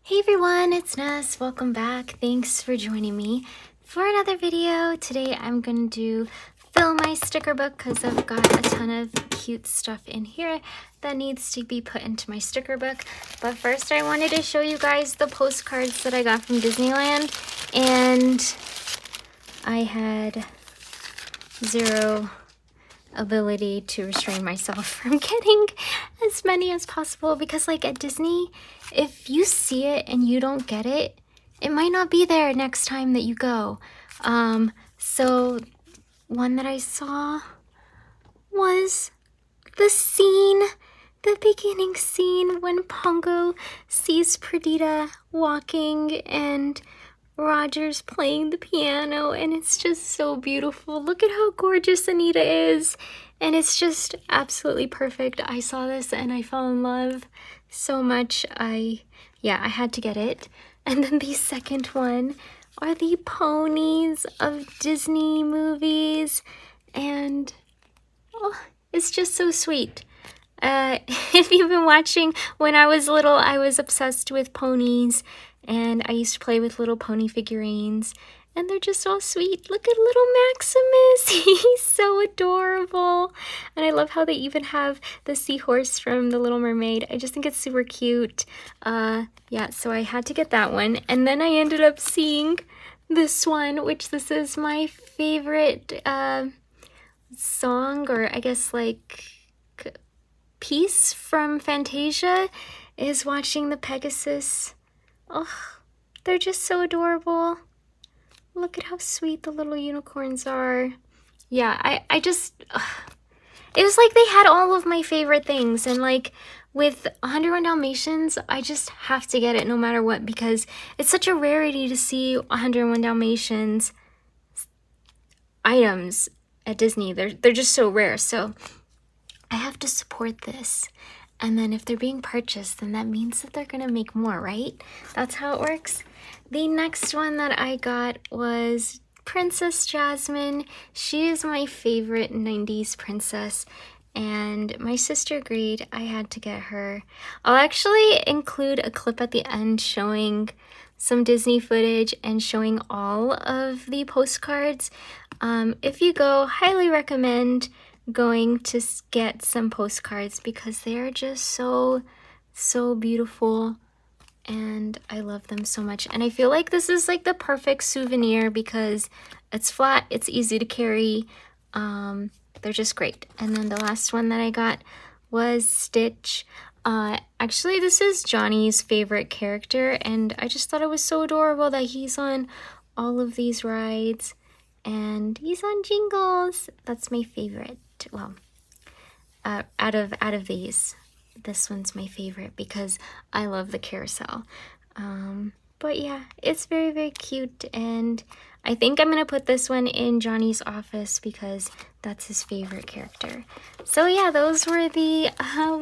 Hey everyone, it's Ness. Welcome back. Thanks for joining me for another video. Today I'm going to fill my sticker book because I've got a ton of cute stuff in here that needs to be put into my sticker book. But first I wanted to show you guys the postcards that I got from Disneyland, and I had zero ability to restrain myself from getting as many as possible, because like at Disney, if you see it and you don't get it, it might not be there next time that you go. So one that I saw was the beginning scene when Pongo sees Perdita walking and Roger's playing the piano, and it's just so beautiful. Look at how gorgeous Anita is, and it's just absolutely perfect. I saw this and I fell in love so much. I had to get it. And then the second one are the ponies of Disney movies, and oh, it's just so sweet. If you've been watching, when I was little, I was obsessed with ponies, and I used to play with little pony figurines, and they're just all sweet. Look at little Maximus. He's so adorable. And I love how they even have the seahorse from The Little Mermaid. I just think it's super cute. Yeah, so I had to get that one. And then I ended up seeing this one, which this is my favorite song, or I guess like piece from Fantasia, is Watching the Pegasus. Oh, they're just so adorable. Look at how sweet the little unicorns are. Yeah, I just, it was like they had all of my favorite things, and like with 101 Dalmatians, I just have to get it no matter what, because it's such a rarity to see 101 Dalmatians items at Disney. They're just so rare, so I have to support this. And then if they're being purchased, then that means that they're gonna make more, right? That's how it works. The next one that I got was Princess Jasmine. She is my favorite 90s princess, and my sister agreed I had to get her. I'll actually include a clip at the end showing some Disney footage and showing all of the postcards. If you go, highly recommend going to get some postcards, because they are just so beautiful, and I love them so much. And I feel like this is like the perfect souvenir because it's flat, it's easy to carry, they're just great. And then the last one that I got was Stitch. Actually, this is Johnny's favorite character, and I just thought it was so adorable that he's on all of these rides, and he's on Jingles. That's my favorite. Well, out of these, this one's my favorite because I love the carousel. But yeah, it's very, very cute, and I think I'm gonna put this one in Johnny's office because that's his favorite character. So yeah, those were the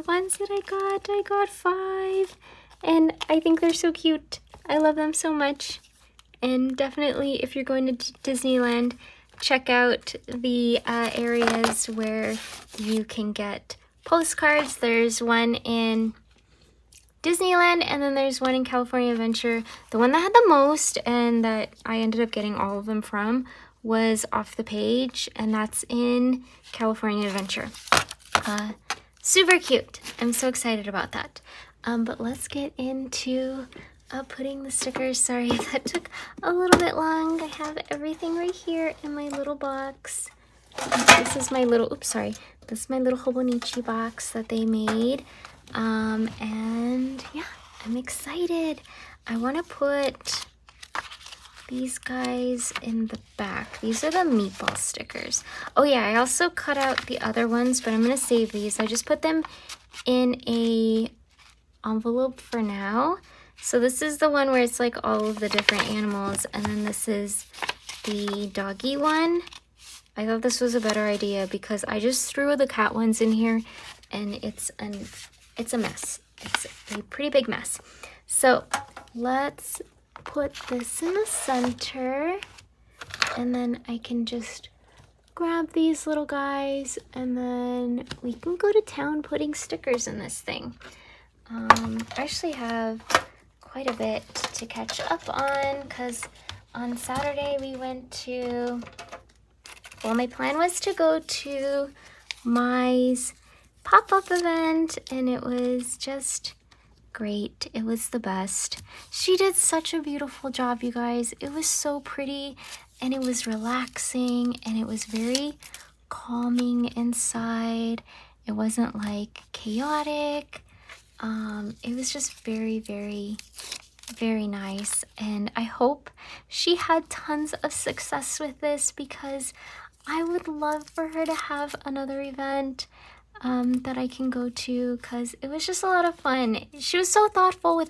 ones that I got. I got 5, and I think they're so cute. I love them so much. And definitely, if you're going to Disneyland, check out the areas where you can get postcards. There's one in Disneyland, and then there's one in California Adventure. The one that had the most, and that I ended up getting all of them from, was Off the Page, and that's in California Adventure. Super cute. I'm so excited about that. But let's get into putting the stickers. Sorry, that took a little bit long. I have everything right here in my little box. This is my little, this is my little Hobonichi box that they made. And yeah, I'm excited. I want to put these guys in the back. These are the Meatball stickers. Oh yeah, I also cut out the other ones, but I'm going to save these. I just put them in a envelope for now. So this is the one where it's like all of the different animals, and then this is the doggy one. I thought this was a better idea because I just threw the cat ones in here, and it's a mess. It's a pretty big mess. So let's put this in the center, and then I can just grab these little guys, and then we can go to town putting stickers in this thing. I actually have quite a bit to catch up on because on Saturday we went to, well, my plan was to go to Mai's pop-up event, and it was just great. It was the best. She did such a beautiful job, you guys. It was so pretty, and it was relaxing, and it was very calming inside. It wasn't like chaotic. It was just very, very, very nice, and I hope she had tons of success with this because I would love for her to have another event that I can go to, because it was just a lot of fun. She was so thoughtful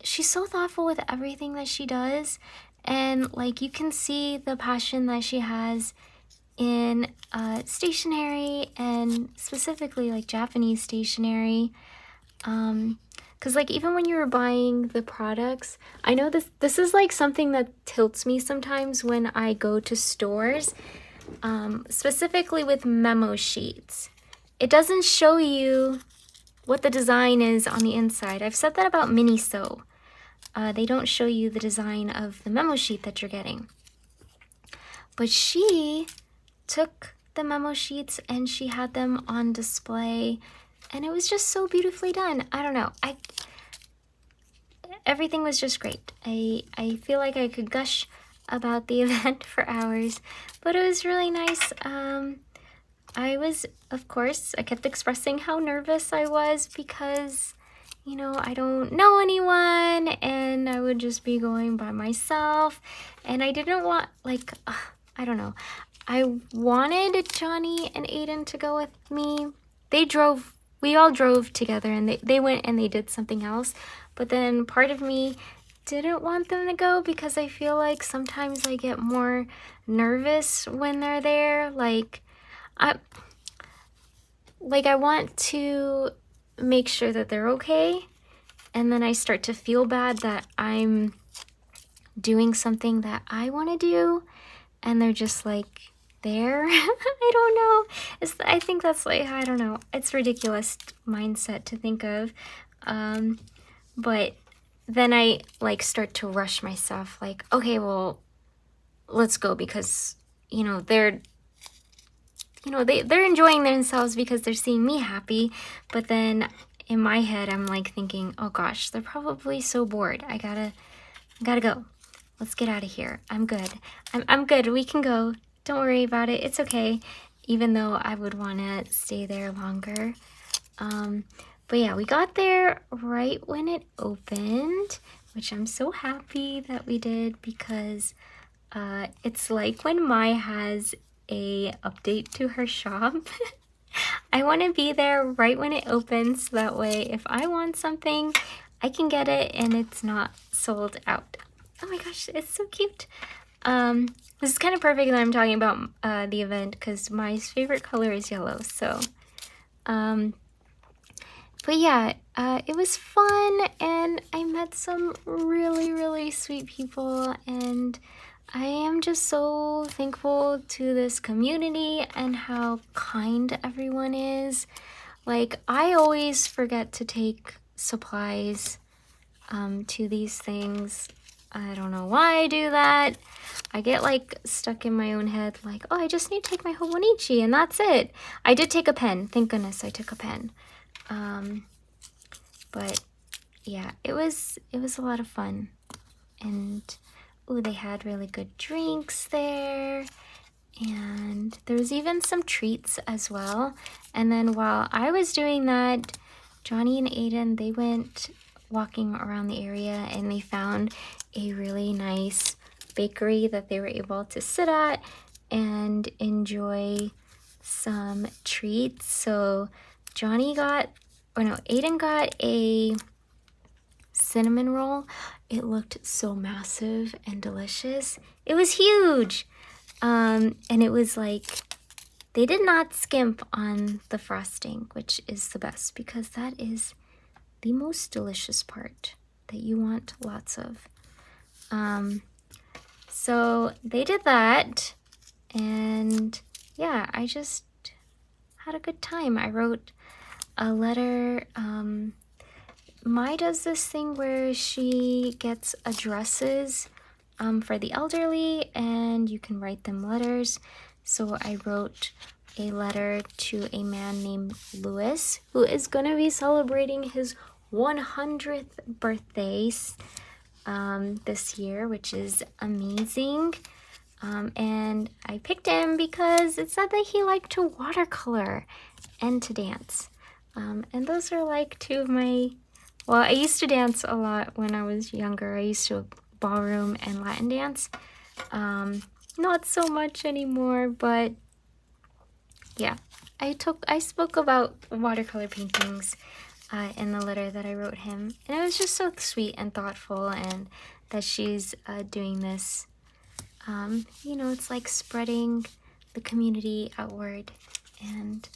she's so thoughtful with everything that she does, and like you can see the passion that she has in stationery, and specifically like Japanese stationery. Because like even when you were buying the products, I know this is like something that tilts me sometimes when I go to stores, specifically with memo sheets. It doesn't show you what the design is on the inside. I've said that about Miniso. They don't show you the design of the memo sheet that you're getting. But she took the memo sheets and she had them on display, and it was just so beautifully done. I don't know. Everything was just great. I feel like I could gush about the event for hours, but it was really nice. I kept expressing how nervous I was because, you know, I don't know anyone and I would just be going by myself, and I didn't want, like, I don't know. I wanted Johnny and Aiden to go with me. We all drove together, and they went and they did something else, but then part of me didn't want them to go because I feel like sometimes I get more nervous when they're there. I want to make sure that they're okay, and then I start to feel bad that I'm doing something that I want to do and they're just like there. I don't know. I think that's like, I don't know. It's ridiculous mindset to think of. But then I like start to rush myself, like, okay, well, let's go because, you know, they're enjoying themselves because they're seeing me happy. But then in my head, I'm like thinking, oh gosh, they're probably so bored. I gotta go. Let's get out of here. I'm good. I'm good. We can go. Don't worry about it. It's okay. Even though I would want to stay there longer. But yeah, we got there right when it opened, which I'm so happy that we did because it's like when Mai has a update to her shop. I want to be there right when it opens, so that way if I want something, I can get it and it's not sold out. Oh my gosh, it's so cute. This is kind of perfect that I'm talking about the event because my favorite color is yellow. So, but yeah, it was fun and I met some really, really sweet people, and I am just so thankful to this community and how kind everyone is. Like, I always forget to take supplies to these things. I don't know why I do that. I get like stuck in my own head, like, oh, I just need to take my Hobonichi and that's it. I did take a pen. Thank goodness I took a pen. But yeah, it was a lot of fun. And oh, they had really good drinks there. And there was even some treats as well. And then while I was doing that, Johnny and Aiden, they went walking around the area and they found a really nice bakery that they were able to sit at and enjoy some treats. So Aiden got a cinnamon roll. It looked so massive and delicious. It was huge. And it was like, they did not skimp on the frosting, which is the best because that is the most delicious part that you want lots of. So they did that, and yeah, I just had a good time. I wrote a letter Mai does this thing where she gets addresses for the elderly, and you can write them letters. So I wrote a letter to a man named Louis, who is going to be celebrating his 100th birthday this year, which is amazing. And I picked him because it said that he liked to watercolor and to dance. And those are like two of my, well, I used to dance a lot when I was younger. I used to ballroom and Latin dance. Not so much anymore, but yeah, I spoke about watercolor paintings in the letter that I wrote him, and it was just so sweet and thoughtful, and that she's doing this. You know, it's like spreading the community outward, and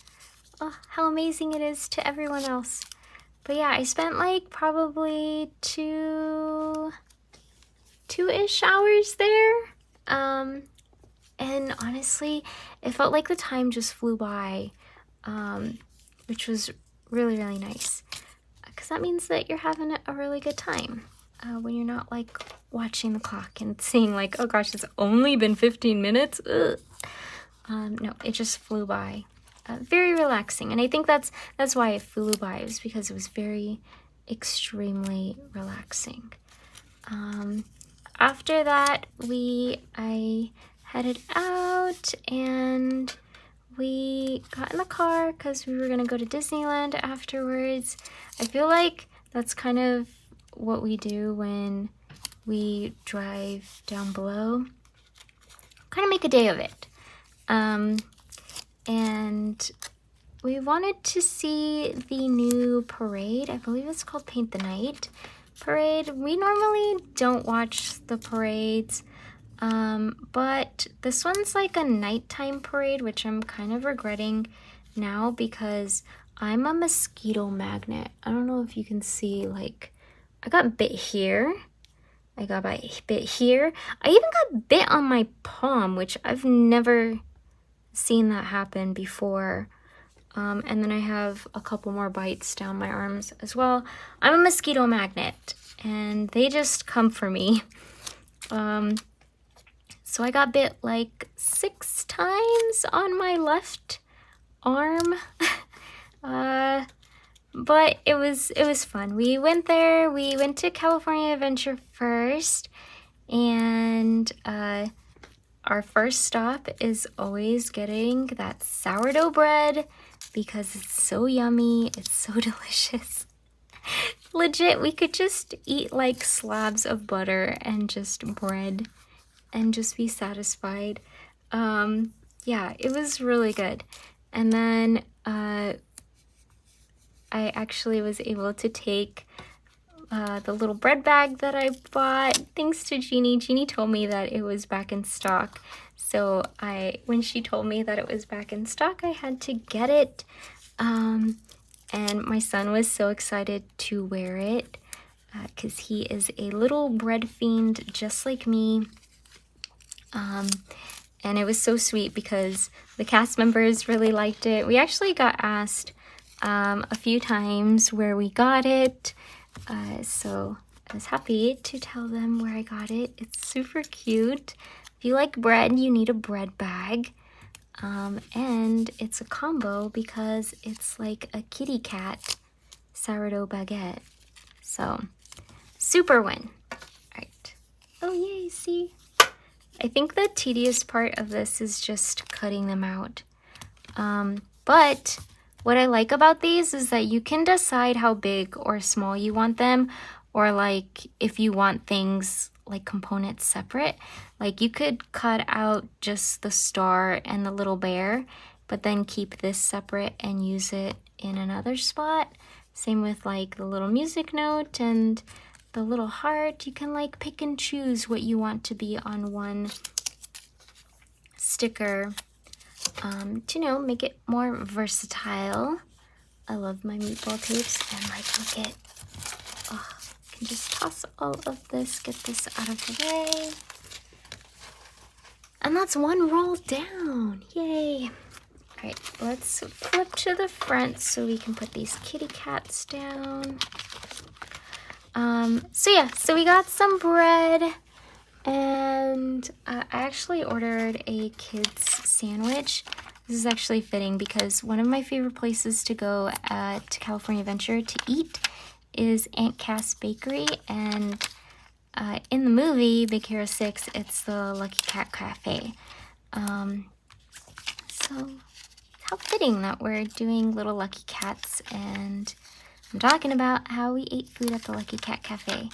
oh, how amazing it is to everyone else. But yeah, I spent like probably two-ish hours there. And honestly, it felt like the time just flew by, which was really, really nice. Because that means that you're having a really good time when you're not like watching the clock and seeing like, oh gosh, it's only been 15 minutes. No, it just flew by. Very relaxing, and I think that's why it flew by. It was because it was very extremely relaxing. After that, I headed out and we got in the car because we were gonna go to Disneyland afterwards. I feel like that's kind of what we do when we drive down below. Kind of make a day of it. And we wanted to see the new parade. I believe it's called Paint the Night parade. We normally don't watch the parades, but this one's like a nighttime parade, which I'm kind of regretting now because I'm a mosquito magnet. I don't know if you can see, like, I got bit here. I got bit here. I even got bit on my palm, which I've never seen that happen before. And then I have a couple more bites down my arms as well. I'm a mosquito magnet, and they just come for me. So I got bit like 6 times on my left arm. But it was fun. We went there. We went to California Adventure first, and our first stop is always getting that sourdough bread because it's so yummy. It's so delicious. Legit, we could just eat like slabs of butter and just bread and just be satisfied. Yeah, it was really good. And then I actually was able to take the little bread bag that I bought, thanks to Jeannie. Jeannie told me that it was back in stock. So when she told me that it was back in stock, I had to get it. And my son was so excited to wear it because he is a little bread fiend just like me. And it was so sweet because the cast members really liked it. We actually got asked a few times where we got it. So I was happy to tell them where I got it. It's super cute. If you like bread, you need a bread bag. And it's a combo because it's like a kitty cat sourdough baguette. So, super win. Alright. Oh yay, see? I think the tedious part of this is just cutting them out. But what I like about these is that you can decide how big or small you want them, or like if you want things like components separate. Like you could cut out just the star and the little bear, but then keep this separate and use it in another spot. Same with like the little music note and the little heart. You can like pick and choose what you want to be on one sticker to, you know, make it more versatile. I love my meatball tapes, and like look at, oh, I can just toss all of this, get this out of the way. And that's one roll down, yay. All right, let's flip to the front so we can put these kitty cats down. So yeah, so we got some bread, and I actually ordered a kid's sandwich. This is actually fitting because one of my favorite places to go to California Adventure to eat is Aunt Cass Bakery, and in the movie Big Hero 6, it's the Lucky Cat Cafe. So how fitting that we're doing little Lucky Cats, and I'm talking about how we ate food at the Lucky Cat Cafe.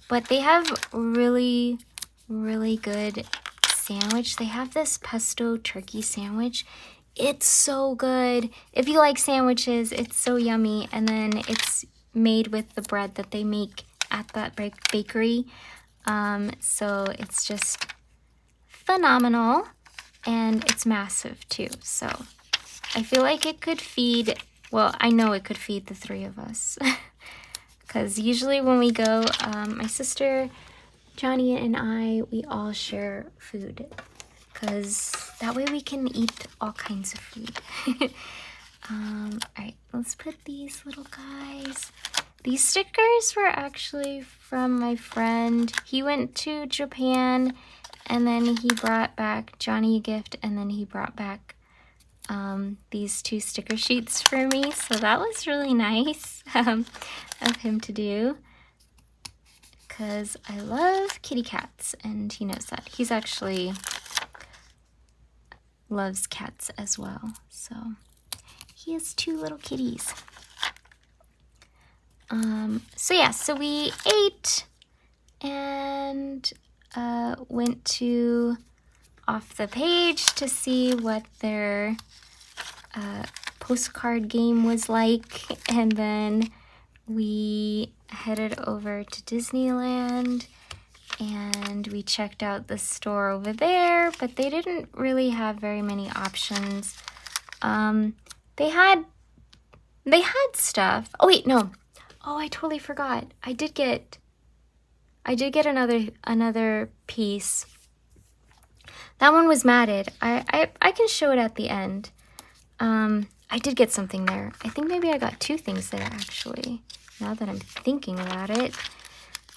But they have really, really good sandwich. They have this pesto turkey sandwich. It's so good. If you like sandwiches, it's so yummy. And then it's made with the bread that they make at that bakery. So it's just phenomenal. And it's massive too. So I feel like it could feed, well, I know it could feed the three of us. Because usually when we go, my sister, Johnny, and I, we all share food. Because that way we can eat all kinds of food. Alright, let's put these little guys. These stickers were actually from my friend. He went to Japan, and then he brought back Johnny a gift, and then he brought back these 2 sticker sheets for me. So that was really nice of him to do. Because I love kitty cats, and he knows that. He's actually loves cats as well. So he has 2 little kitties. So yeah, so we ate and went to Off the Page to see what their postcard game was like, and then we headed over to Disneyland and we checked out the store over there, but they didn't really have very many options. They had stuff. Oh wait, no. Oh, I totally forgot. I did get another piece. That one was matted. I can show it at the end. I did get something there. I think maybe I got 2 things there actually, now that I'm thinking about it.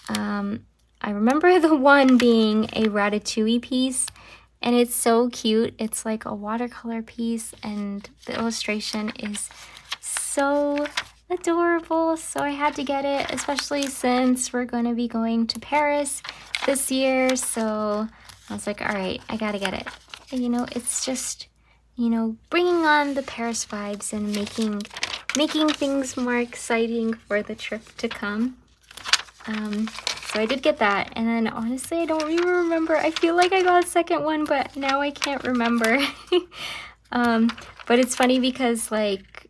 I remember the one being a Ratatouille piece, and it's so cute. It's like a watercolor piece, and the illustration is so adorable, so I had to get it, especially since we're going to be going to Paris this year. So I was like, all right, I gotta get it. And, you know, it's just, you know, bringing on the Paris vibes and making things more exciting for the trip to come. So I did get that, and then honestly I don't even remember. I feel like I got a second one, but now I can't remember. But it's funny because like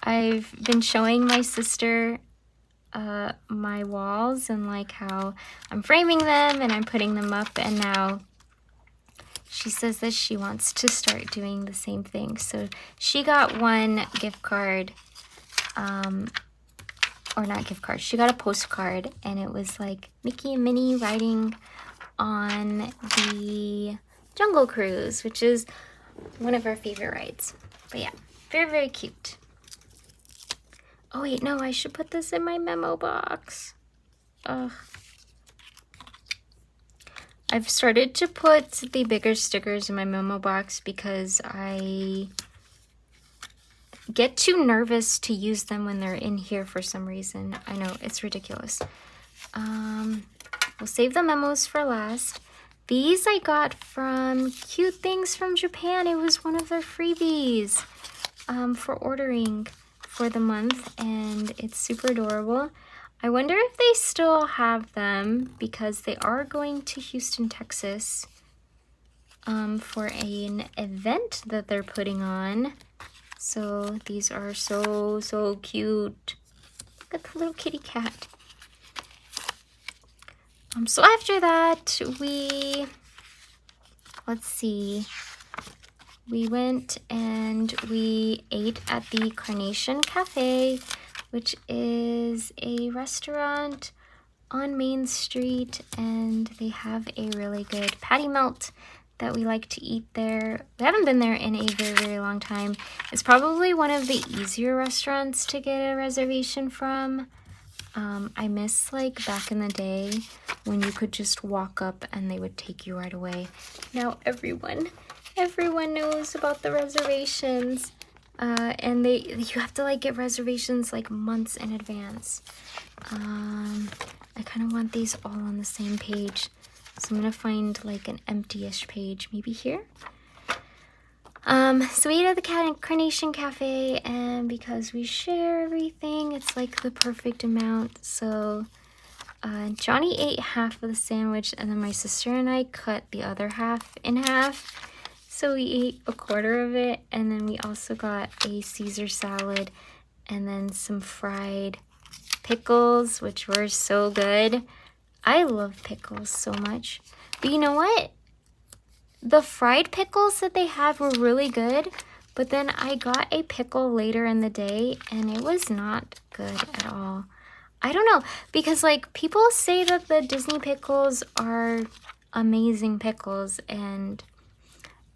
I've been showing my sister my walls and like how I'm framing them and I'm putting them up, and now she says that she wants to start doing the same thing. So she got 1 gift card, or not gift card, she got a postcard, and it was like Mickey and Minnie riding on the Jungle Cruise, which is one of our favorite rides. But yeah, very, very cute. Oh wait, no, I should put this in my memo box. Ugh. I've started to put the bigger stickers in my memo box because I get too nervous to use them when they're in here for some reason. I know, it's ridiculous. We'll save the memos for last. These I got from Cute Things from Japan. It was one of their freebies for ordering for the month, and it's super adorable. I wonder if they still have them because they are going to Houston, Texas for an event that they're putting on. So these are so, so cute. Look at the little kitty cat. So after that, let's see, we went and we ate at the Carnation Cafe, which is a restaurant on Main Street, and they have a really good patty melt that we like to eat there. We haven't been there in a very, very long time. It's probably one of the easier restaurants to get a reservation from. I miss like back in the day when you could just walk up and they would take you right away. Now everyone knows about the reservations. And you have to like get reservations like months in advance. I kind of want these all on the same page. So I'm gonna find like an empty-ish page, maybe here. So we ate at the Carnation Cafe, and because we share everything, it's like the perfect amount. So Johnny ate half of the sandwich, and then my sister and I cut the other half in half. So we ate a quarter of it, and then we also got a Caesar salad and then some fried pickles, which were so good. I love pickles so much. But you know what? The fried pickles that they had were really good, but then I got a pickle later in the day and it was not good at all. I don't know, because like people say that the Disney pickles are amazing pickles, and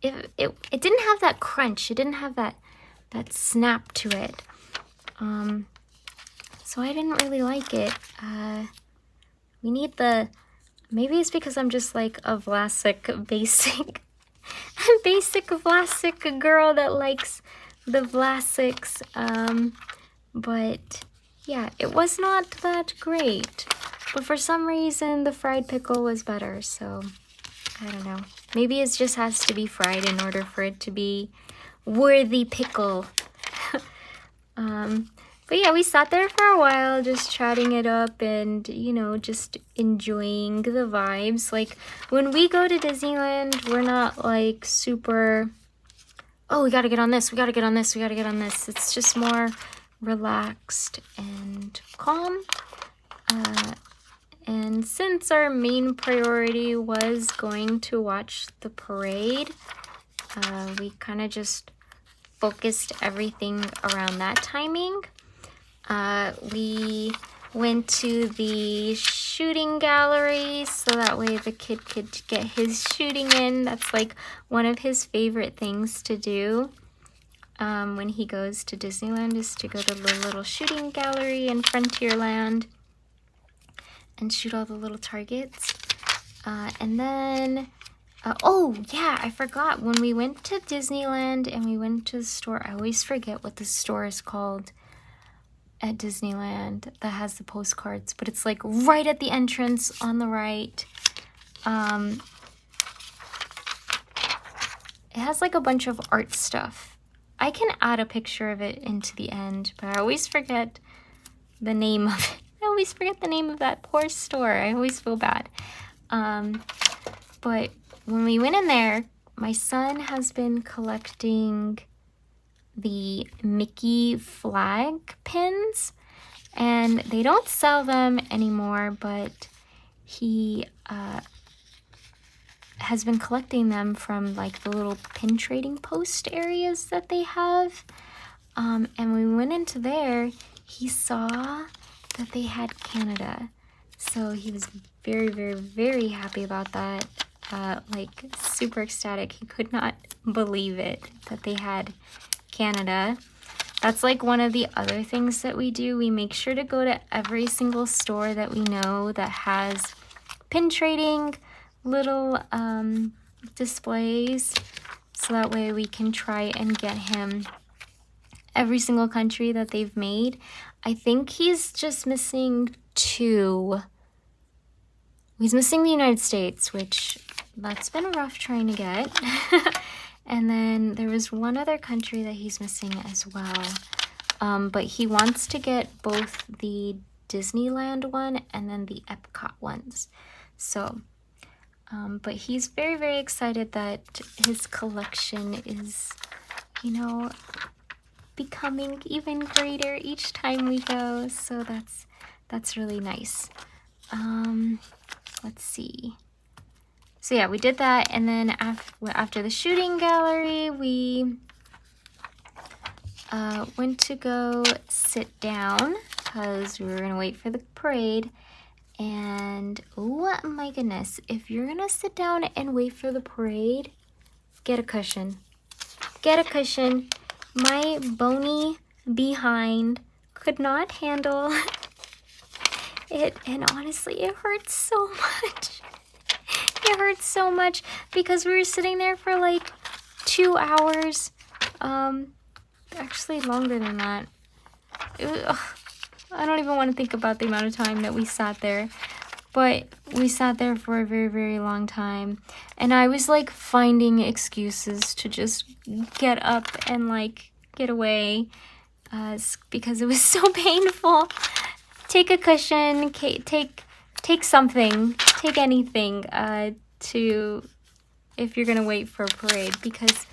it didn't have that crunch. It didn't have that snap to it. So I didn't really like it. We need maybe it's because I'm just like a Vlasic basic Vlasic girl that likes the Vlasics. But yeah, it was not that great. But for some reason, the fried pickle was better, so I don't know. Maybe it just has to be fried in order for it to be worthy pickle. But yeah, we sat there for a while just chatting it up and, you know, just enjoying the vibes. Like, when we go to Disneyland, we're not like super, oh, we gotta get on this, we gotta get on this, we gotta get on this. It's just more relaxed and calm. And since our main priority was going to watch the parade, we kind of just focused everything around that timing. We went to the shooting gallery so that way the kid could get his shooting in. That's like one of his favorite things to do when he goes to Disneyland, is to go to the little shooting gallery in Frontierland and shoot all the little targets. And then, oh yeah, I forgot, when we went to Disneyland and we went to the store, I always forget what the store is called at Disneyland that has the postcards, but it's like right at the entrance on the right. It has like a bunch of art stuff. I can add a picture of it into the end, but I always forget the name of it. I always forget the name of that poor store. I always feel bad. But when we went in there, my son has been collecting the Mickey flag pins, and they don't sell them anymore, but he has been collecting them from like the little pin trading post areas that they have. And when we went into there, he saw that they had Canada, so he was very, very, very happy about that. Like super ecstatic. He could not believe it that they had Canada. That's like one of the other things that we do. We make sure to go to every single store that we know that has pin trading little displays, so that way we can try and get him every single country that they've made. I think he's just missing 2. He's missing the United States, which that's been rough trying to get. And then there was one other country that he's missing as well. But he wants to get both the Disneyland one and then the Epcot ones. So, but he's very, very excited that his collection is, you know, becoming even greater each time we go. So that's really nice. Let's see. So yeah, we did that, and then after the shooting gallery, we went to go sit down because we were gonna wait for the parade. And oh my goodness, if you're gonna sit down and wait for the parade, get a cushion. Get a cushion. My bony behind could not handle And honestly, it hurts so much. It hurts so much because we were sitting there for like 2 hours. Actually longer than that. I don't even want to think about the amount of time that we sat there. But we sat there for a very, very long time. And I was like finding excuses to just get up and like get away because it was so painful. Take a cushion, take something, take anything to if you're gonna wait for a parade, because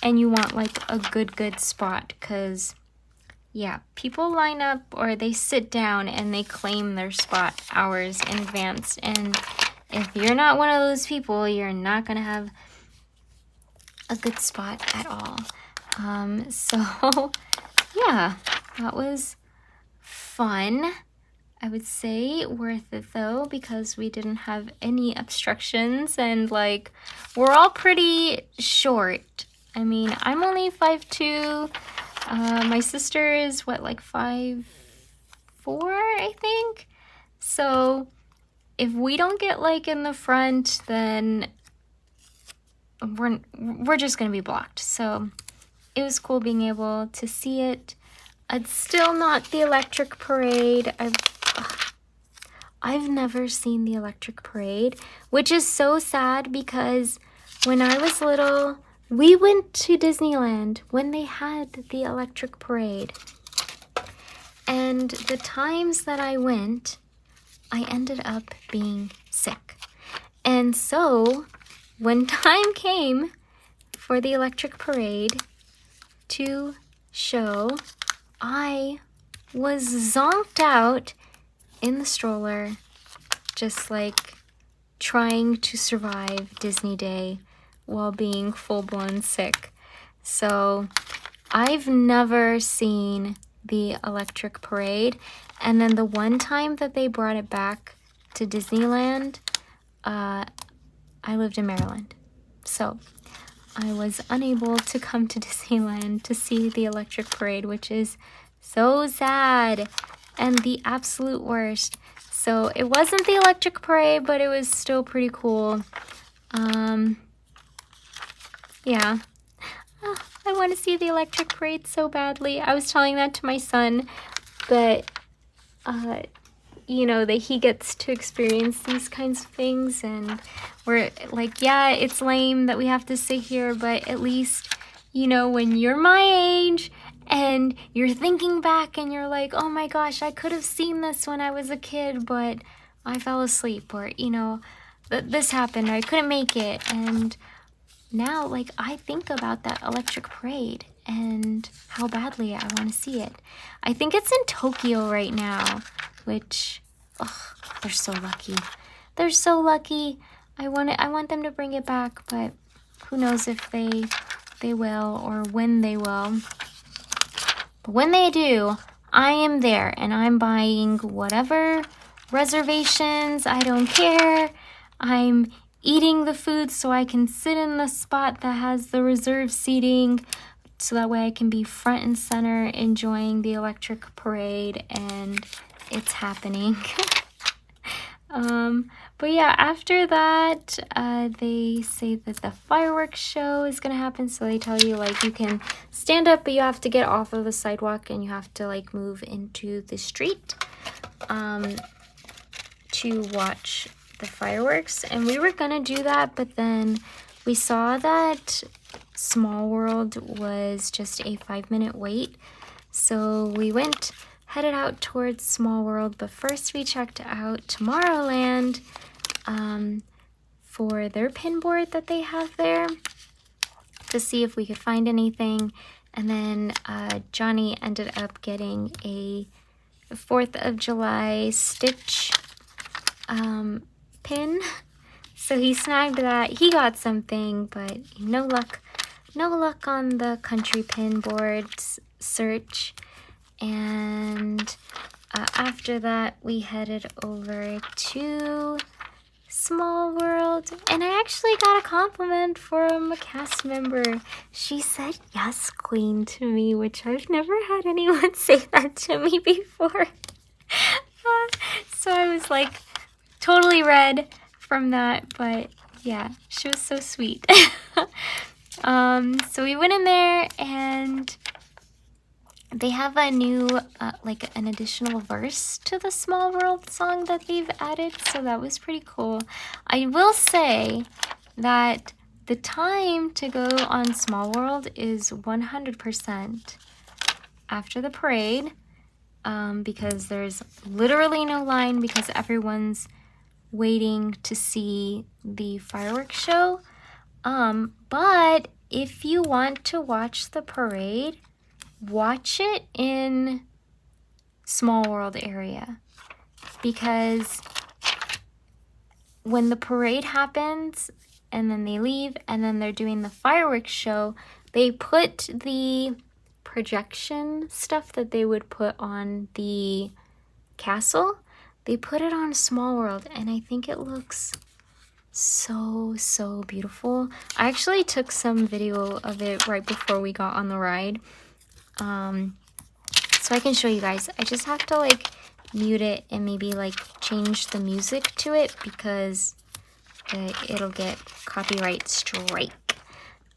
and you want like a good spot, because yeah, people line up or they sit down and they claim their spot hours in advance, and if you're not one of those people, you're not gonna have a good spot at all. So yeah, that was fun. I would say worth it though, because we didn't have any obstructions, and like we're all pretty short. I mean, I'm only 5'2". My sister is what, like 5'4", I think. So if we don't get like in the front, then we're just gonna be blocked. So it was cool being able to see it. It's still not the electric parade. I've never seen the electric parade, which is so sad because when I was little, we went to Disneyland when they had the electric parade. And the times that I went, I ended up being sick. And so when time came for the electric parade to show, I was zonked out in the stroller, just like trying to survive Disney Day while being full-blown sick. So I've never seen the electric parade. And then the one time that they brought it back to Disneyland, I lived in Maryland. So I was unable to come to Disneyland to see the electric parade, which is so sad and the absolute worst. So it wasn't the electric parade, but it was still pretty cool. Yeah. Oh, I want to see the electric parade so badly. I was telling that to my son, but you know, that he gets to experience these kinds of things, and we're like, yeah, it's lame that we have to sit here, but at least, you know, when you're my age and you're thinking back and you're like, oh my gosh, I could have seen this when I was a kid, but I fell asleep, or, you know, this happened, or I couldn't make it. And now, like, I think about that electric parade and how badly I want to see it. I think it's in Tokyo right now, which, they're so lucky. They're so lucky. I want them to bring it back, but who knows if they will or when they will. But when they do, I am there and I'm buying whatever reservations. I don't care. I'm eating the food so I can sit in the spot that has the reserved seating, so that way I can be front and center enjoying the electric parade, and it's happening. But yeah, after that, they say that the fireworks show is gonna happen, so they tell you, like, you can stand up, but you have to get off of the sidewalk and you have to, like, move into the street to watch the fireworks. And we were gonna do that, but then we saw that Small World was just a 5-minute wait, so we headed out towards Small World. But first we checked out Tomorrowland for their pin board that they have there to see if we could find anything. And then Johnny ended up getting a 4th of July Stitch pin, so he snagged that. He got something, but no luck on the country pin boards search. And after that we headed over to Small World, and I actually got a compliment from a cast member. She said, "Yes, Queen," to me, which I've never had anyone say that to me before. So I was like totally red from that, but yeah, she was so sweet. So we went in there and they have a new, like an additional verse to the Small World song that they've added, so that was pretty cool. I will say that the time to go on Small World is 100% after the parade, because there's literally no line because everyone's waiting to see the fireworks show. But if you want to watch the parade, watch it in Small World area, because when the parade happens and then they leave and then they're doing the fireworks show, they put the projection stuff that they would put on the castle, they put it on Small World, and I think it looks so beautiful. I actually took some video of it right before we got on the ride, so I can show you guys. I just have to like mute it and maybe like change the music to it because it'll get copyright strike,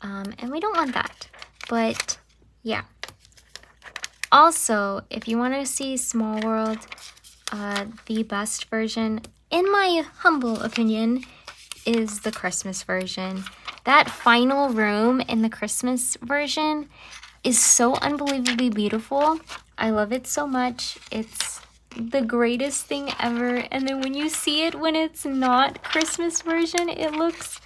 and we don't want that. But yeah, also if you want to see Small World, the best version in my humble opinion is the Christmas version. That final room in the Christmas version is so unbelievably beautiful. I love it so much. It's the greatest thing ever. And then when you see it when it's not Christmas version, it looks,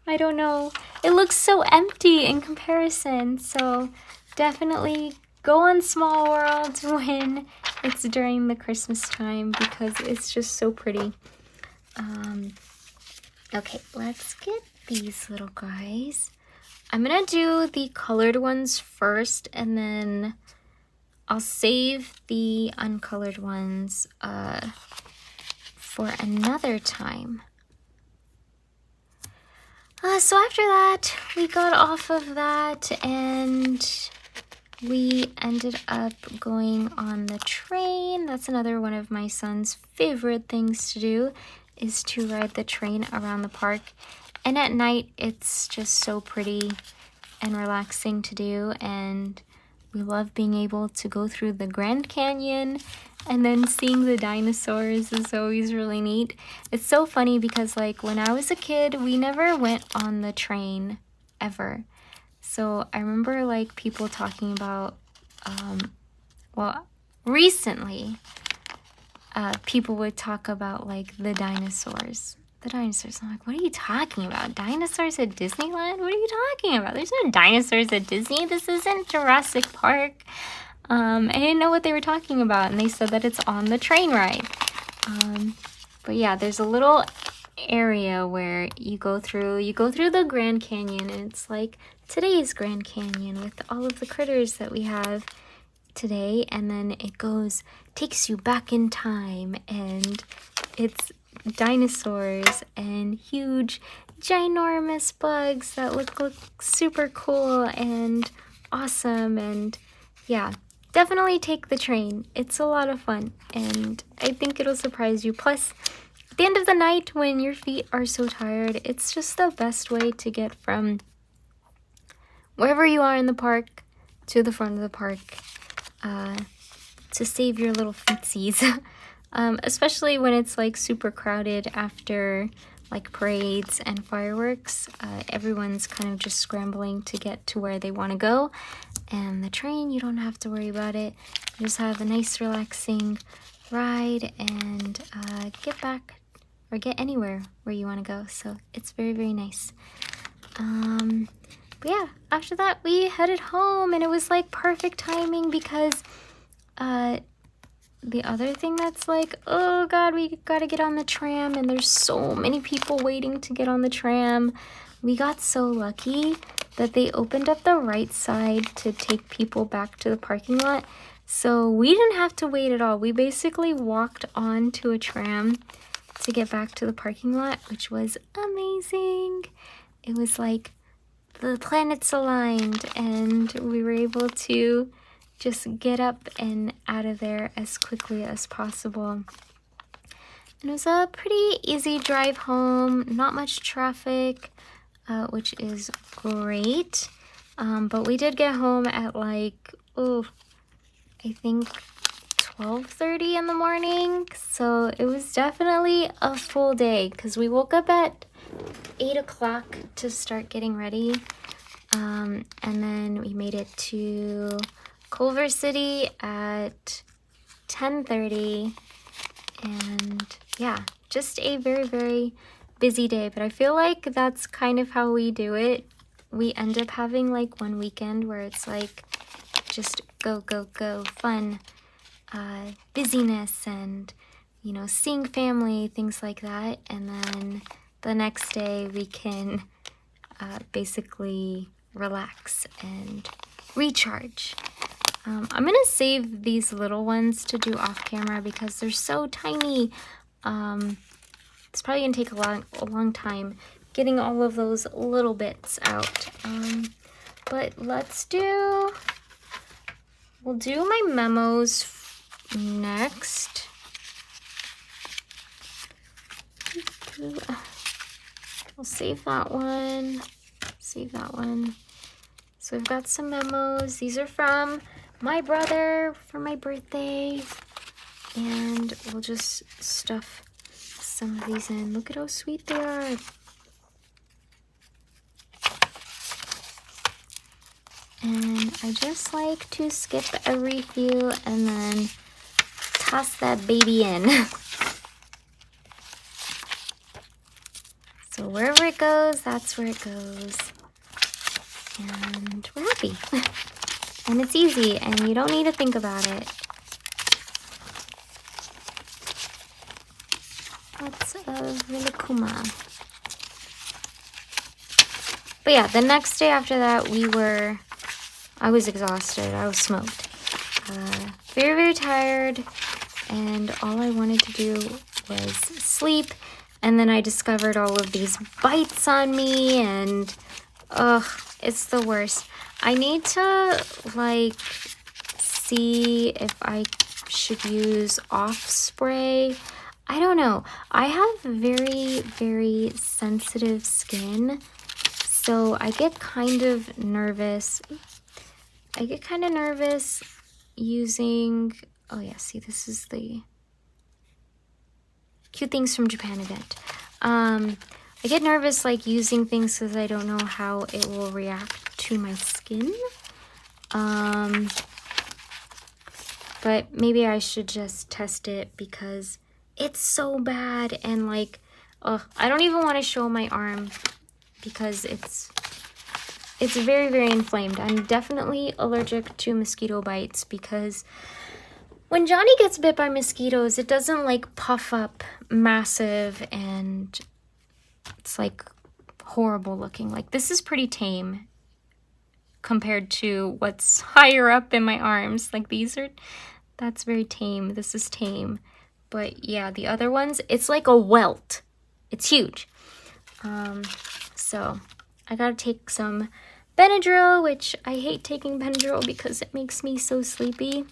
I don't know, it looks so empty in comparison. So definitely go on Small World when it's during the Christmas time because it's just so pretty. Okay, let's get these little guys. I'm gonna do the colored ones first, and then I'll save the uncolored ones for another time. So after that, we got off of that and we ended up going on the train. That's another one of my son's favorite things to do, is to ride the train around the park. And at night, it's just so pretty and relaxing to do. And we love being able to go through the Grand Canyon, and then seeing the dinosaurs is always really neat. It's so funny because like when I was a kid, we never went on the train ever. So I remember like people talking about, well, recently, people would talk about like the dinosaurs. The dinosaurs. I'm like, what are you talking about? Dinosaurs at Disneyland? What are you talking about? There's no dinosaurs at Disney. This isn't Jurassic Park. I didn't know what they were talking about, and they said that it's on the train ride. But yeah, there's a little area where you go through the Grand Canyon, and it's like today's Grand Canyon with all of the critters that we have today, and then it takes you back in time, and it's dinosaurs and huge ginormous bugs that look super cool and awesome. And yeah, definitely take the train. It's a lot of fun and I think it'll surprise you. Plus, at the end of the night when your feet are so tired, it's just the best way to get from wherever you are in the park to the front of the park, to save your little feetsies. Especially when it's like super crowded after like parades and fireworks. Everyone's kind of just scrambling to get to where they want to go. And the train, you don't have to worry about it. You just have a nice relaxing ride and get back or get anywhere where you want to go. So it's very nice. But yeah, after that we headed home, and it was like perfect timing because the other thing that's like, oh god, we gotta get on the tram, and there's so many people waiting to get on the tram. We got so lucky that they opened up the right side to take people back to the parking lot. So we didn't have to wait at all. We basically walked on to a tram to get back to the parking lot, which was amazing. It was like the planets aligned and we were able to just get up and out of there as quickly as possible. And it was a pretty easy drive home, not much traffic, which is great. But we did get home at like, I think 12:30 in the morning. So it was definitely a full day because we woke up at 8 o'clock to start getting ready. And then we made it to Culver City at 10:30. And yeah, just a very, very busy day. But I feel like that's kind of how we do it. We end up having like one weekend where it's like just go, go, go, fun, busyness, and, you know, seeing family, things like that. And then the next day we can basically relax and recharge. I'm gonna save these little ones to do off camera because they're so tiny. It's probably gonna take a long time getting all of those little bits out. But we'll do my memos next. We'll save that one. So we've got some memos. These are from my brother for my birthday. And we'll just stuff some of these in. Look at how sweet they are. And I just like to skip a refill and then toss that baby in. So wherever it goes, that's where it goes. And we're happy. And it's easy, and you don't need to think about it. Lots of Rilakkuma. But yeah, the next day after that, I was exhausted. I was smoked. Very, very tired. And all I wanted to do was sleep. And then I discovered all of these bites on me, and it's the worst. I need to like see if I should use off spray. I don't know. I have very, very sensitive skin, so I get kind of nervous. Using, oh yeah, see, this is the Cute Things from Japan event. I get nervous like using things because I don't know how it will react to my skin. But maybe I should just test it because it's so bad, and like, I don't even want to show my arm because it's very, very inflamed. I'm definitely allergic to mosquito bites because when Johnny gets bit by mosquitoes, it doesn't like puff up massive and it's like horrible looking. Like, this is pretty tame compared to what's higher up in my arms. Like, that's very tame. This is tame. But yeah, the other ones, it's like a welt. It's huge. So I gotta take some Benadryl, which I hate taking Benadryl because it makes me so sleepy.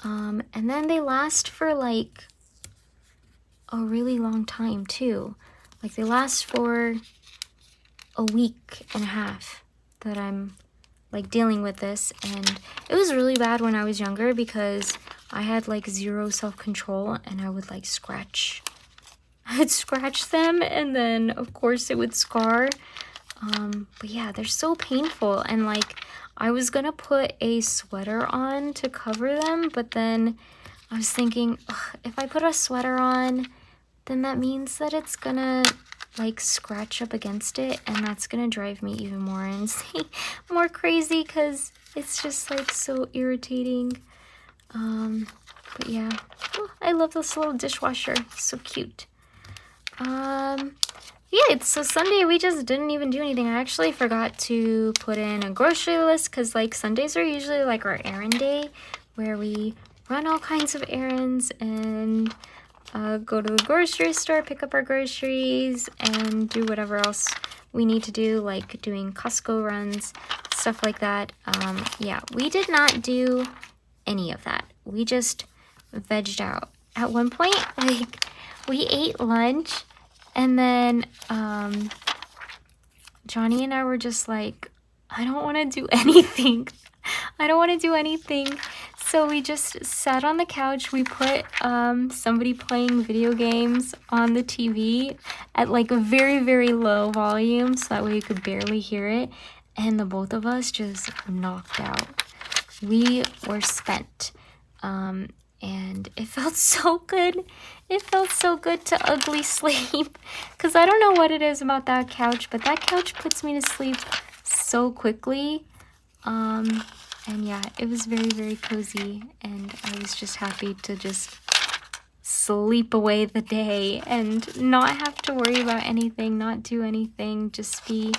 And then they last for like a really long time too. Like, they last for a week and a half that I'm like dealing with this. And it was really bad when I was younger because I had like zero self-control, and I would like scratch them, and then of course it would scar. But yeah, they're so painful, and like I was gonna put a sweater on to cover them, but then I was thinking, if I put a sweater on, then that means that it's gonna like scratch up against it, and that's gonna drive me even more insane, more crazy, because it's just like so irritating. But yeah, I love this little dishwasher. It's so cute. Yeah, so Sunday we just didn't even do anything. I actually forgot to put in a grocery list because like Sundays are usually like our errand day where we run all kinds of errands and go to the grocery store, pick up our groceries, and do whatever else we need to do, like doing Costco runs. stuff like that. Yeah, we did not do any of that. We just vegged out. At one point, like, we ate lunch, and then Johnny and I were just like, I don't want to do anything. I don't want to do anything. So we just sat on the couch. We put somebody playing video games on the TV at like a very, very low volume, so that way you could barely hear it. And the both of us just knocked out. We were spent. And it felt so good. It felt so good to ugly sleep. Because I don't know what it is about that couch, but that couch puts me to sleep so quickly. And yeah, it was very, very cozy, and I was just happy to just sleep away the day and not have to worry about anything, not do anything, just be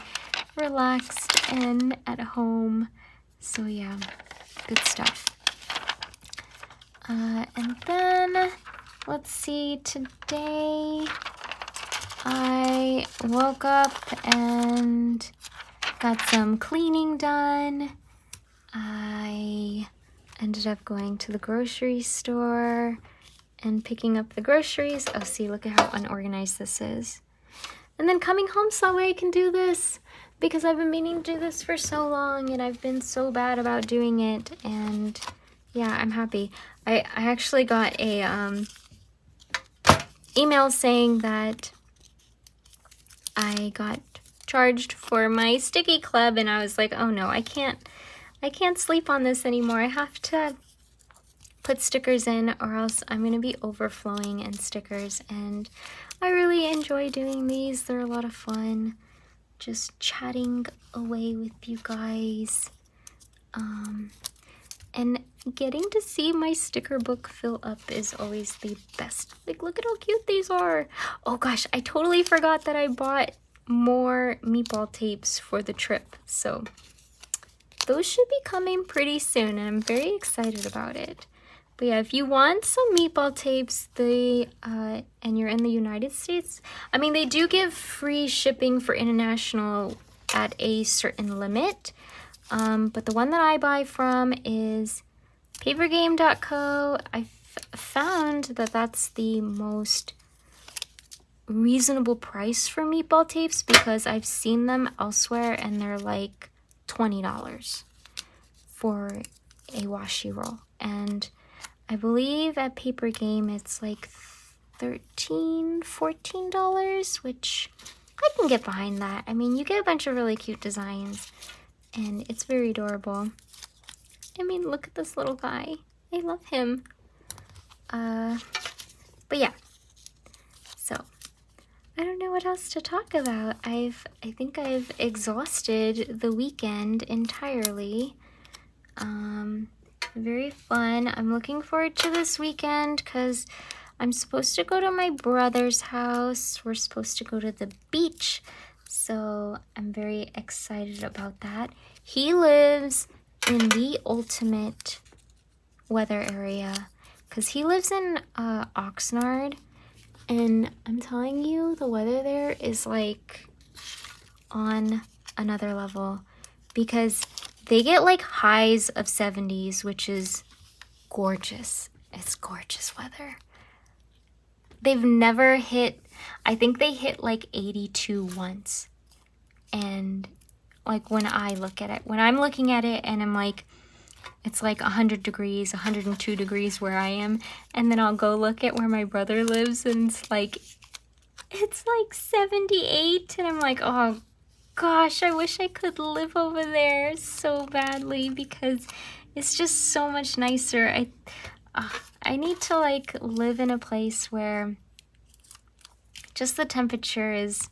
relaxed and at home. So yeah, good stuff. And then, let's see, today I woke up and got some cleaning done. I ended up going to the grocery store and picking up the groceries. Oh, see, look at how unorganized this is. And then coming home so that way I can do this, because I've been meaning to do this for so long and I've been so bad about doing it. And yeah, I'm happy. I actually got a email saying that I got charged for my sticky club, and I was like, oh no, I can't sleep on this anymore. I have to put stickers in, or else I'm going to be overflowing in stickers. And I really enjoy doing these. They're a lot of fun. Just chatting away with you guys. And getting to see my sticker book fill up is always the best. Like, look at how cute these are. Oh gosh, I totally forgot that I bought more meatball tapes for the trip. So those should be coming pretty soon, and I'm very excited about it. But yeah, if you want some meatball tapes, and you're in the United States, I mean, they do give free shipping for international at a certain limit. But the one that I buy from is PaperGame.co. I found that that's the most reasonable price for meatball tapes, because I've seen them elsewhere and they're like $20 for a washi roll. And I believe at PaperGame it's like $13, $14, which I can get behind that. I mean, you get a bunch of really cute designs, and it's very adorable. I mean, look at this little guy. I love him. But yeah. So, I don't know what else to talk about. I think I've exhausted the weekend entirely. Very fun. I'm looking forward to this weekend because I'm supposed to go to my brother's house. We're supposed to go to the beach. So I'm very excited about that. He lives in the ultimate weather area because he lives in Oxnard, and I'm telling you, the weather there is like on another level, because they get like highs of 70s, which is gorgeous. It's gorgeous weather. They've never hit, I think they hit like 82 once. And like when I look at it, when I'm looking at it and I'm like, it's like 100 degrees, 102 degrees where I am. And then I'll go look at where my brother lives and it's like 78. And I'm like, oh gosh, I wish I could live over there so badly because it's just so much nicer. I need to like live in a place where just the temperature is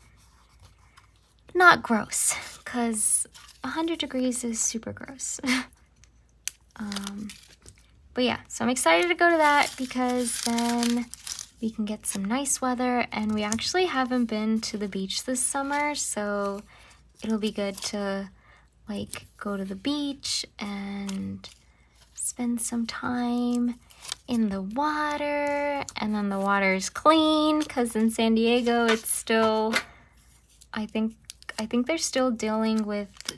not gross, because 100 degrees is super gross. But yeah, so I'm excited to go to that because then we can get some nice weather, and we actually haven't been to the beach this summer, so it'll be good to like go to the beach and spend some time in the water. And then the water is clean because in San Diego it's still, I think they're still dealing with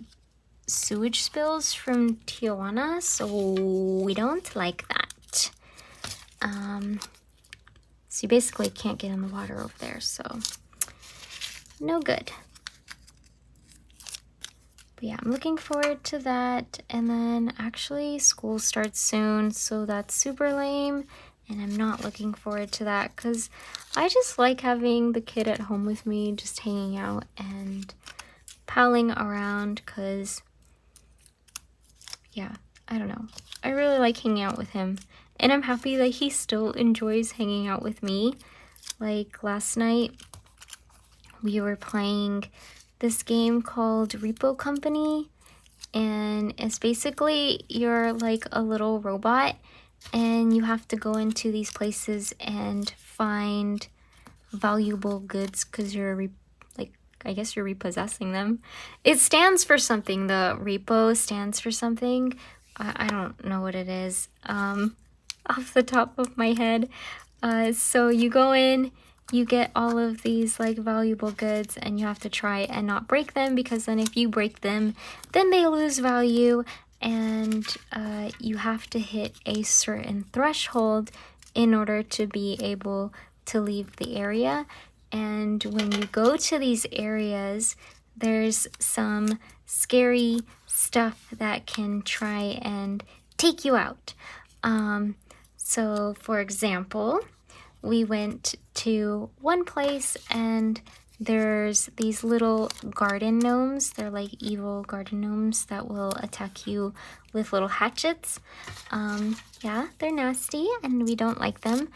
sewage spills from Tijuana, so we don't like that. So you basically can't get in the water over there, so no good. But yeah, I'm looking forward to that. And then actually school starts soon, so that's super lame. And I'm not looking forward to that because I just like having the kid at home with me, just hanging out and palling around because, yeah, I don't know. I really like hanging out with him. And I'm happy that he still enjoys hanging out with me. Like last night, we were playing this game called Repo Company. And it's basically you're like a little robot and you have to go into these places and find valuable goods because you're I guess you're repossessing them. It stands for something. The repo stands for something. I don't know what it is off the top of my head. So you go in, you get all of these like valuable goods and you have to try and not break them, because then if you break them, then they lose value, and you have to hit a certain threshold in order to be able to leave the area. And when you go to these areas, there's some scary stuff that can try and take you out. So for example, we went to one place and there's these little garden gnomes. They're like evil garden gnomes that will attack you with little hatchets. Yeah, they're nasty and we don't like them.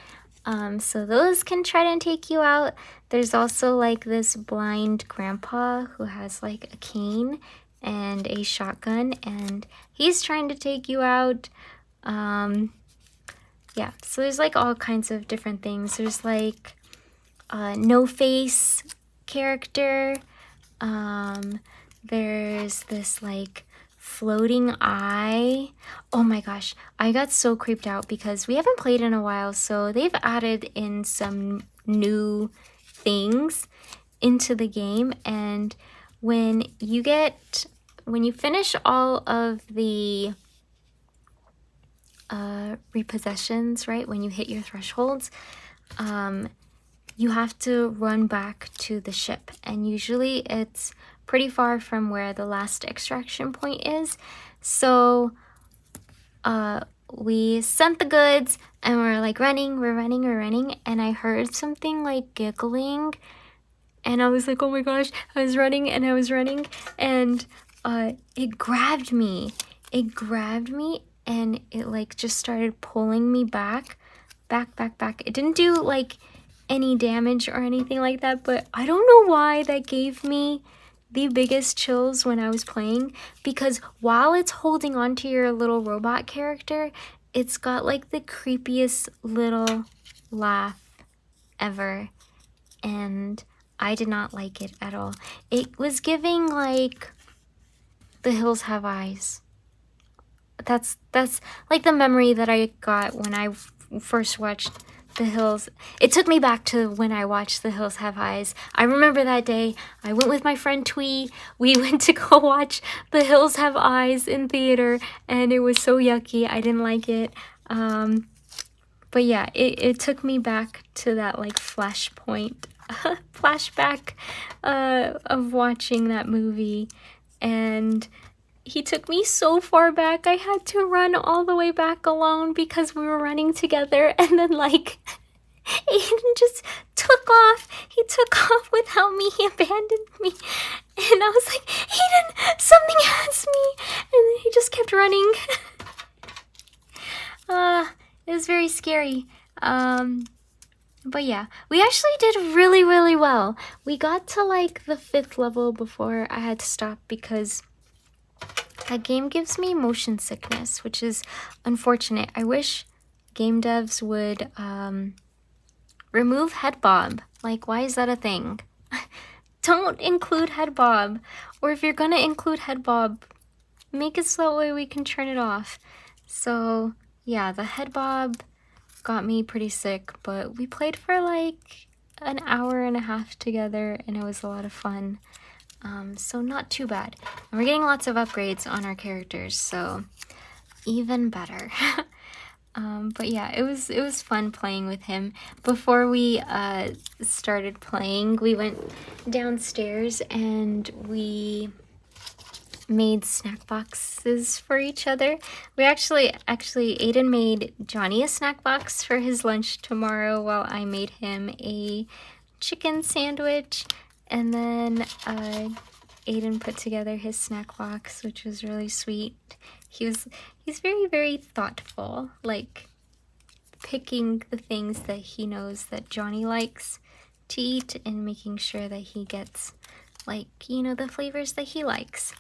So those can try to take you out. There's also like this blind grandpa who has like a cane and a shotgun and he's trying to take you out. Yeah, so there's like all kinds of different things. There's like no face character. There's this like floating eye. Oh my gosh, I got so creeped out because we haven't played in a while, so they've added in some new things into the game, and when you finish all of the repossessions, right, when you hit your thresholds, you have to run back to the ship, and usually it's pretty far from where the last extraction point is. So we sent the goods and we're like running, we're running, and I heard something like giggling, and I was like, oh my gosh, I was running and it grabbed me and it like just started pulling me back. It didn't do like any damage or anything like that, but I don't know why that gave me the biggest chills when I was playing, because while it's holding on to your little robot character, it's got like the creepiest little laugh ever, and I did not like it at all. It was giving like The Hills Have Eyes. That's like the memory that I got when I first watched The Hills. It took me back to when I watched The Hills Have Eyes. I remember that day. I went with my friend Twee. We went to go watch The Hills Have Eyes in theater, and it was so yucky. I didn't like it. But yeah, it took me back to that like flashback of watching that movie, and he took me so far back. I had to run all the way back alone because we were running together, and then like Aiden just took off. He took off without me. He abandoned me, and I was like, Aiden, something has me, and then he just kept running. It was very scary. But yeah, we actually did really, really well. We got to like the 5th level before I had to stop because that game gives me motion sickness, which is unfortunate. I wish game devs would remove head bob. Like, why is that a thing? Don't include head bob. Or if you're gonna include head bob, make it so that way we can turn it off. So yeah, the head bob got me pretty sick, but we played for like an hour and a half together and it was a lot of fun. So not too bad. And we're getting lots of upgrades on our characters, so even better. But yeah, it was fun playing with him. Before we started playing, we went downstairs and we made snack boxes for each other. We actually Aiden made Johnny a snack box for his lunch tomorrow, while I made him a chicken sandwich. And then Aiden put together his snack box, which was really sweet. He's very, very thoughtful, like picking the things that he knows that Johnny likes to eat and making sure that he gets, like, you know, the flavors that he likes.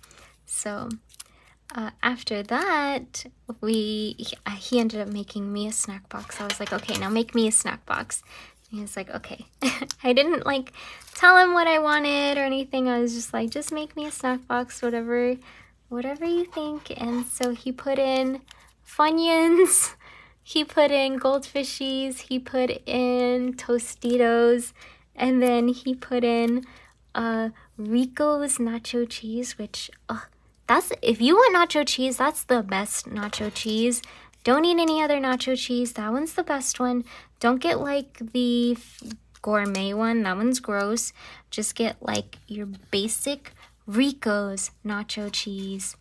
So after that, he ended up making me a snack box. I was like, okay, now make me a snack box. And he was like, okay. I didn't like tell him what I wanted or anything. I was just like, just make me a snack box, whatever you think. And so he put in Funyuns, he put in Goldfishies, he put in Tostitos, and then he put in Rico's nacho cheese, which that's, if you want nacho cheese, that's the best nacho cheese. Don't eat any other nacho cheese. That one's the best one. Don't get like the gourmet one. That one's gross. Just get like your basic Rico's nacho cheese,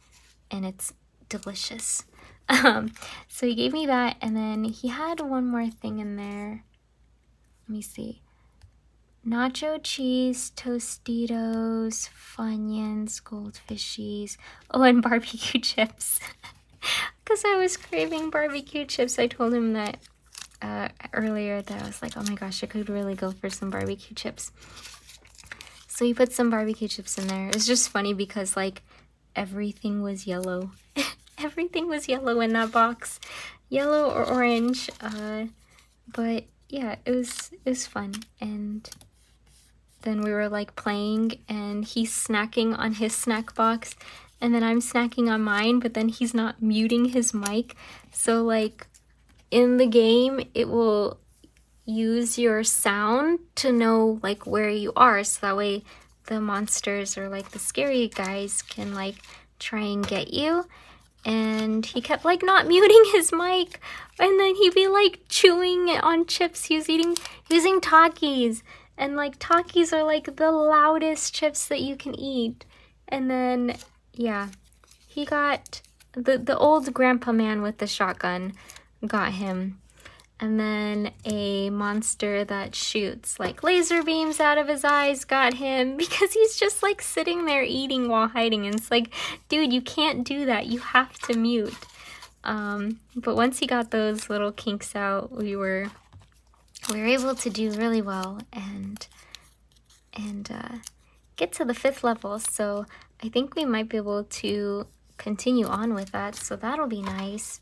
and it's delicious. So he gave me that, and then he had one more thing in there. Let me see. Nacho cheese, Tostitos, Funyuns, Goldfishies, and barbecue chips. Because I was craving barbecue chips. I told him that earlier, that I was like, oh my gosh, I could really go for some barbecue chips. So he put some barbecue chips in there. It was just funny because, like, everything was yellow. Everything was yellow in that box. Yellow or orange. But yeah, it was fun. And then we were like playing, and he's snacking on his snack box, and then I'm snacking on mine, but then he's not muting his mic. So like in the game, it will use your sound to know like where you are, so that way the monsters or like the scary guys can like try and get you. And he kept like not muting his mic, and then he'd be like chewing on chips. He was using Takis. And like Takis are like the loudest chips that you can eat. And then yeah, he got the old grandpa man with the shotgun got him. And then a monster that shoots like laser beams out of his eyes got him, because he's just like sitting there eating while hiding, and it's like, dude, you can't do that, you have to mute. But once he got those little kinks out, we were able to do really well and get to the 5th level. So I think we might be able to continue on with that, so that'll be nice.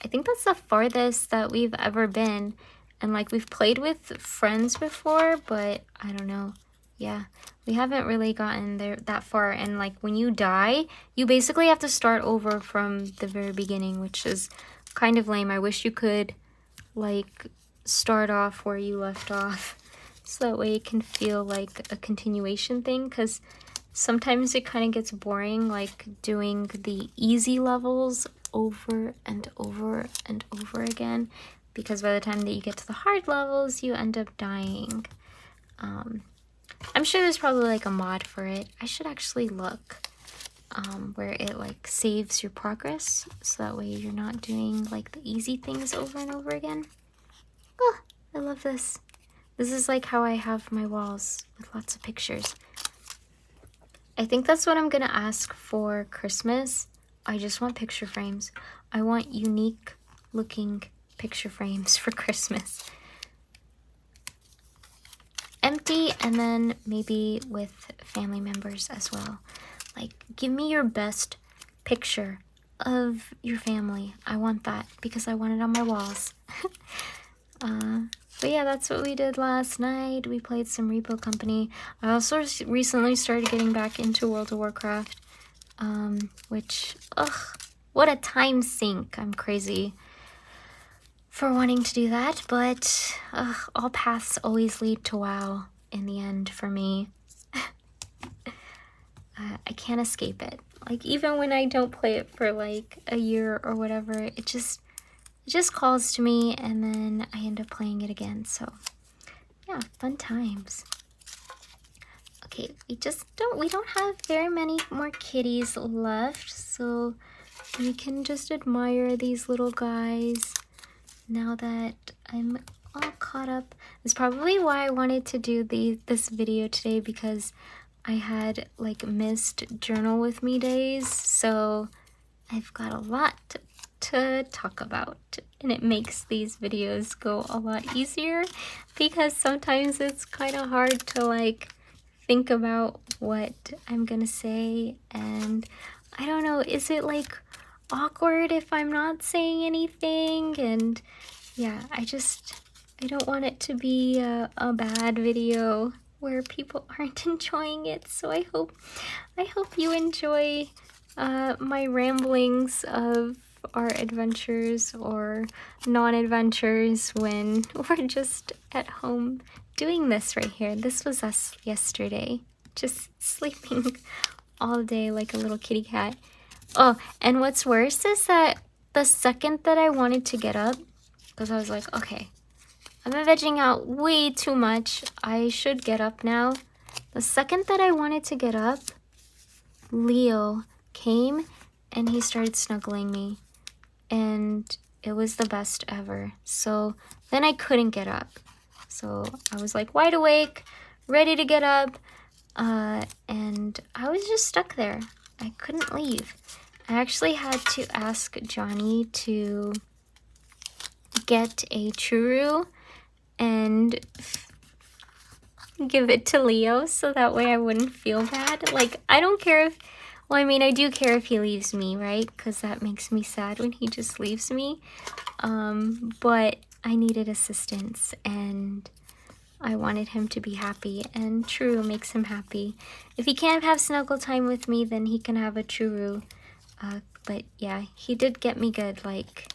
I think that's the farthest that we've ever been, and like we've played with friends before, but I don't know. Yeah, we haven't really gotten there that far. And like when you die, you basically have to start over from the very beginning, which is kind of lame. I wish you could like start off where you left off, so that way it can feel like a continuation thing, because sometimes it kind of gets boring like doing the easy levels over and over and over again, because by the time that you get to the hard levels, you end up dying. I'm sure there's probably like a mod for it. I should actually look where it like saves your progress, so that way you're not doing like the easy things over and over again. Oh, I love this. This is like how I have my walls with lots of pictures. I think that's what I'm gonna ask for Christmas. I just want picture frames. I want unique looking picture frames for Christmas. Empty, and then maybe with family members as well. Like, give me your best picture of your family. I want that because I want it on my walls. But yeah, that's what we did last night. We played some Repo Company. I also recently started getting back into World of Warcraft. Which, what a time sink. I'm crazy for wanting to do that, but all paths always lead to WoW in the end for me. I can't escape it. Like, even when I don't play it for like a year or whatever, it just calls to me, and then I end up playing it again. So yeah, fun times. Okay, we don't have very many more kitties left, so we can just admire these little guys now that I'm all caught up. That's probably why I wanted to do this video today, because I had like missed journal with me days, so I've got a lot to talk about, and it makes these videos go a lot easier, because sometimes it's kind of hard to like think about what I'm gonna say, and I don't know, is it like awkward if I'm not saying anything? And yeah, I don't want it to be a bad video where people aren't enjoying it. So I hope you enjoy my ramblings of our adventures or non-adventures when we're just at home doing this right here. This was us yesterday, just sleeping all day like a little kitty cat. Oh, and what's worse is that the second that I wanted to get up, because I was like, okay, I've been vegging out way too much, I should get up now. The second that I wanted to get up, Leo came and he started snuggling me, and it was the best ever. So then I couldn't get up. So I was like wide awake, ready to get up, and I was just stuck there. I couldn't leave. I actually had to ask Johnny to get a churro and give it to Leo so that way I wouldn't feel bad. Like, I don't care if, well, I mean, I do care if he leaves me, right? Because that makes me sad when he just leaves me. But I needed assistance, and I wanted him to be happy, and churro makes him happy. If he can't have snuggle time with me, then he can have a churro. But yeah, he did get me good, like,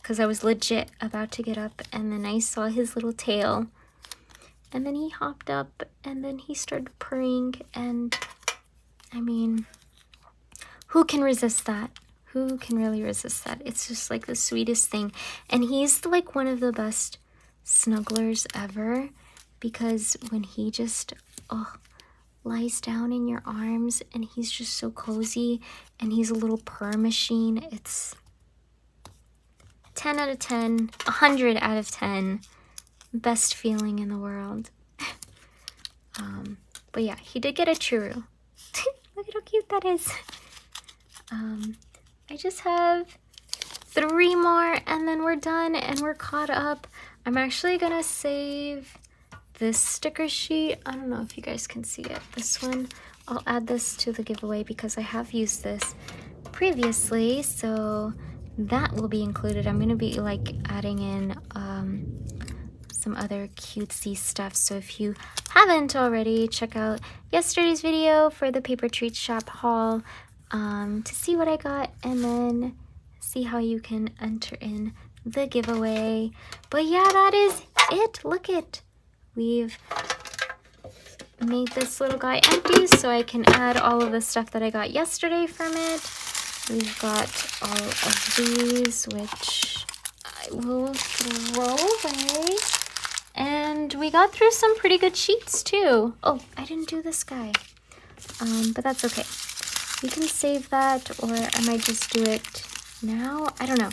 because I was legit about to get up, and then I saw his little tail, and then he hopped up, and then he started purring, and I mean, who can resist that? Who can really resist that? It's just like the sweetest thing. And he's like one of the best snugglers ever, because when he just lies down in your arms and he's just so cozy, and he's a little purr machine, it's 10 out of 10, 100 out of 10, best feeling in the world. But yeah, he did get a churro. Look at how cute that is. I just have 3 more and then we're done and we're caught up. I'm actually gonna save this sticker sheet. I don't know if you guys can see it. This one, I'll add this to the giveaway because I have used this previously, so that will be included. I'm gonna be like adding in some other cutesy stuff, so if you haven't already, check out yesterday's video for the Paper Treat Shop haul to see what I got, and then see how you can enter in the giveaway. But yeah, that is it. Look it, we've made this little guy empty so I can add all of the stuff that I got yesterday from it. We've got all of these, which I will throw away. And we got through some pretty good sheets too. Oh, I didn't do this guy. But that's okay. We can save that, or I might just do it now. I don't know.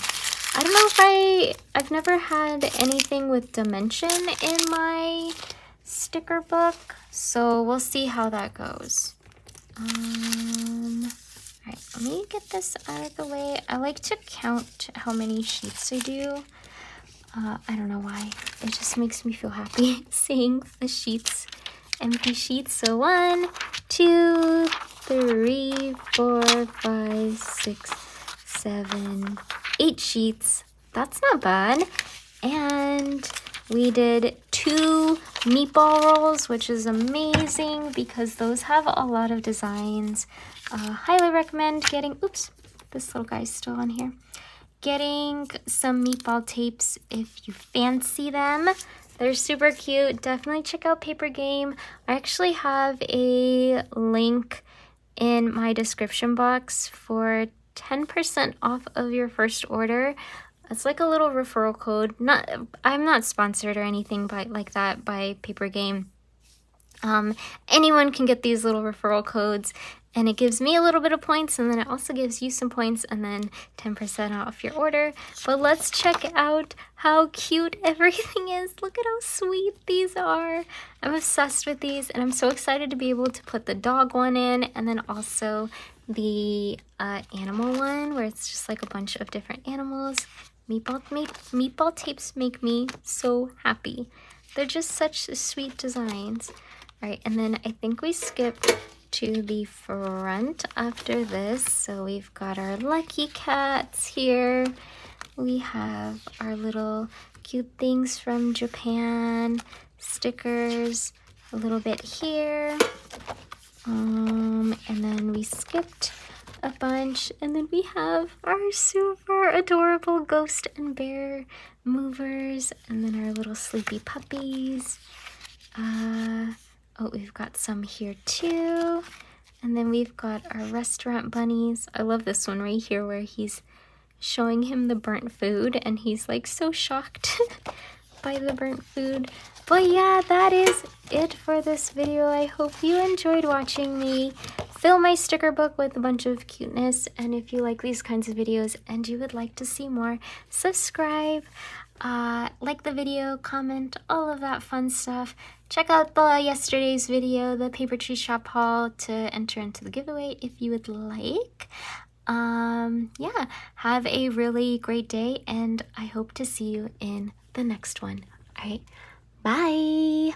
I don't know if I've never had anything with dimension in my sticker book, so we'll see how that goes. Alright, let me get this out of the way. I like to count how many sheets I do. I don't know why. It just makes me feel happy seeing the sheets, empty sheets. So 1, 2, 3, 4, 5, 6, 7, 8 sheets. That's not bad. And we did 2 meatball rolls, which is amazing because those have a lot of designs. Highly recommend getting, oops, this little guy's still on here. Getting some meatball tapes if you fancy them. They're super cute. Definitely check out PaperGame. I actually have a link in my description box for 10% off of your first order. It's like a little referral code. I'm not sponsored or anything like that by PaperGame. Anyone can get these little referral codes, and it gives me a little bit of points, and then it also gives you some points, and then 10% off your order. But let's check out how cute everything is. Look at how sweet these are. I'm obsessed with these, and I'm so excited to be able to put the dog one in, and then also the animal one, where it's just like a bunch of different animals. Meatball tapes make me so happy. They're just such sweet designs. All right, and then I think we skipped to the front after this. So we've got our lucky cats here. We have our little cute things from Japan stickers, a little bit here. And then we skipped a bunch, and then we have our super adorable ghost and bear movers, and then our little sleepy puppies. Oh, we've got some here too. And then we've got our restaurant bunnies. I love this one right here where he's showing him the burnt food, and he's like so shocked by the burnt food. But yeah, that is it for this video. I hope you enjoyed watching me fill my sticker book with a bunch of cuteness. And if you like these kinds of videos and you would like to see more, subscribe, like the video, comment, all of that fun stuff. Check out the yesterday's video, the paper tree shop haul, to enter into the giveaway if you would like. Yeah, have a really great day, and I hope to see you in the next one. All right, bye.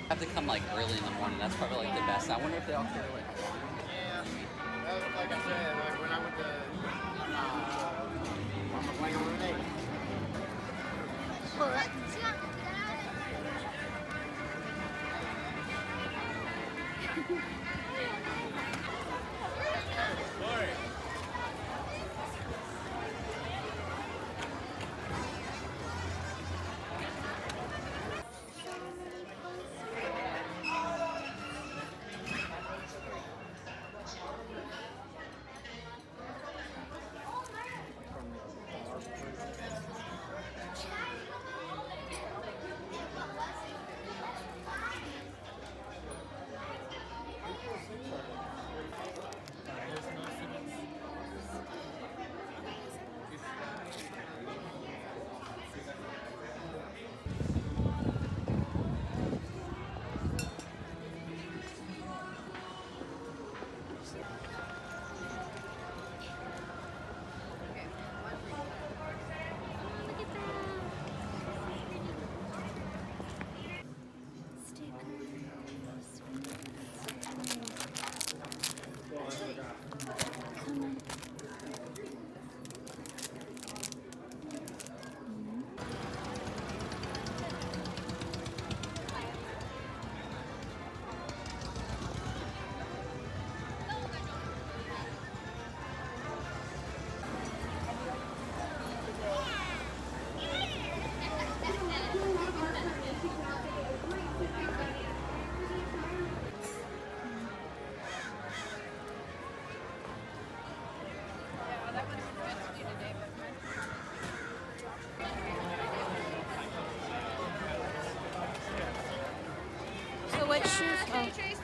Have to come like early in the morning. That's probably like the best. I wonder if they all carry like Hawaiian. Yeah, like I said, like when I went to So what shoes? Oh.